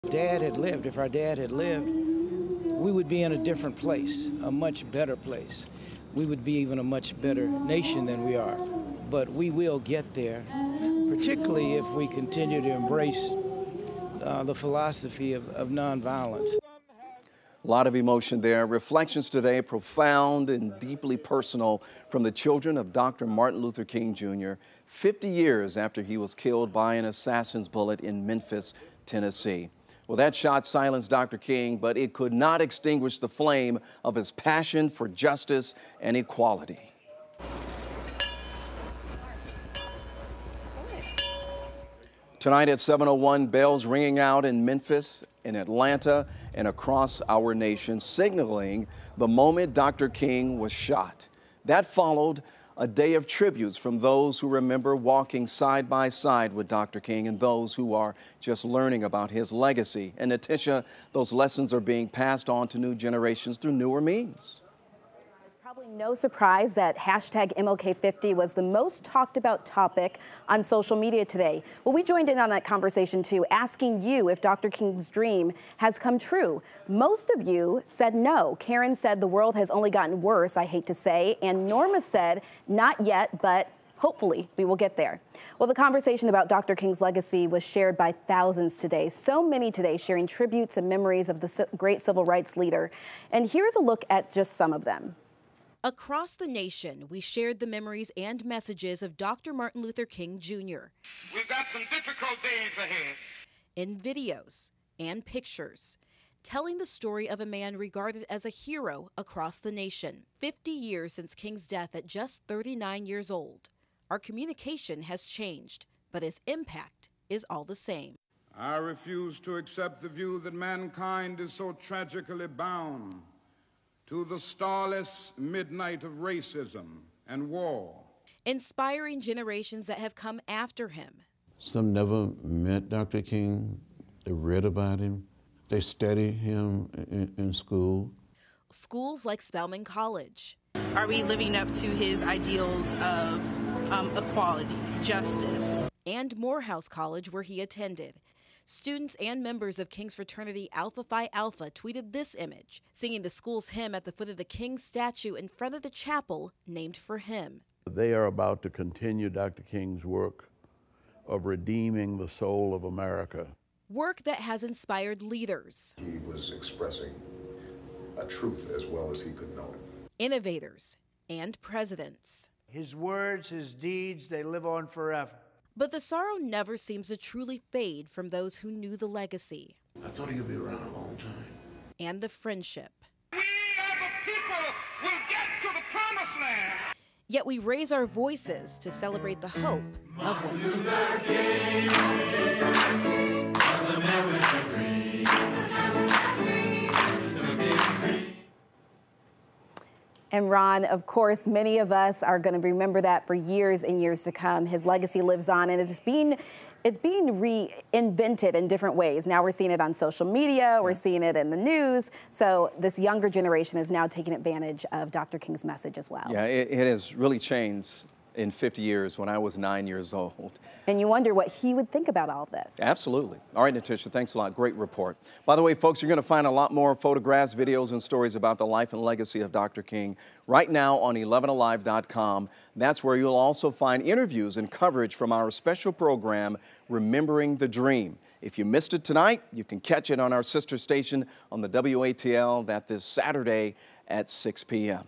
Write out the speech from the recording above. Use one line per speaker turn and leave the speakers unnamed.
If our dad had lived, we would be in a different place, a much better place. We would be even a much better nation than we are. But we will get there, particularly if we continue to embrace the philosophy of nonviolence.
A lot of emotion there. Reflections today, profound and deeply personal, from the children of Dr. Martin Luther King Jr., 50 years after he was killed by an assassin's bullet in Memphis, Tennessee. Well, that shot silenced Dr. King, but it could not extinguish the flame of his passion for justice and equality. Tonight at 7:01, bells ringing out in Memphis, in Atlanta, and across our nation, signaling the moment Dr. King was shot. That followed a day of tributes from those who remember walking side by side with Dr. King and those who are just learning about his legacy. And Natisha, those lessons are being passed on to new generations through newer means.
Probably no surprise that hashtag MLK50 was the most talked about topic on social media today. Well, we joined in on that conversation too, asking you if Dr. King's dream has come true. Most of you said no. Karen said the world has only gotten worse, I hate to say, and Norma said not yet, but hopefully we will get there. Well, the conversation about Dr. King's legacy was shared by thousands today. So many today sharing tributes and memories of the great civil rights leader. And here's a look at just some of them.
Across the nation, we shared the memories and messages of Dr. Martin Luther King Jr.
We've got some difficult days ahead.
In videos and pictures, telling the story of a man regarded as a hero across the nation. 50 years since King's death at just 39 years old. Our communication has changed, but his impact is all the same.
I refuse to accept the view that mankind is so tragically bound to the starless midnight of racism and war.
Inspiring generations that have come after him.
Some never met Dr. King. They read about him. They studied him in school.
Schools like Spelman College.
Are we living up to his ideals of equality, justice?
And Morehouse College, where he attended. Students and members of King's fraternity Alpha Phi Alpha tweeted this image, singing the school's hymn at the foot of the King statue in front of the chapel named for him.
They are about to continue Dr. King's work of redeeming the soul of America.
Work that has inspired leaders.
He was expressing a truth as well as he could know it.
Innovators and presidents.
His words, his deeds, they live on forever.
But the sorrow never seems to truly fade from those who knew the legacy.
I thought he could be around a long time.
And the friendship.
We as a people will get to the promised land.
Yet we raise our voices to celebrate the hope of Winston.
And Ron, of course, many of us are going to remember that for years and years to come. His legacy lives on, and it's being reinvented in different ways. Now we're seeing it on social media, we're seeing it in the news. So this younger generation is now taking advantage of Dr. King's message as well.
Yeah, it has really changed in 50 years when I was 9 years old.
And you wonder what he would think about all of this.
Absolutely. All right, Natisha, thanks a lot. Great report. By the way, folks, you're going to find a lot more photographs, videos, and stories about the life and legacy of Dr. King right now on 11alive.com. That's where you'll also find interviews and coverage from our special program, Remembering the Dream. If you missed it tonight, you can catch it on our sister station on the WATL. That this Saturday at 6 p.m.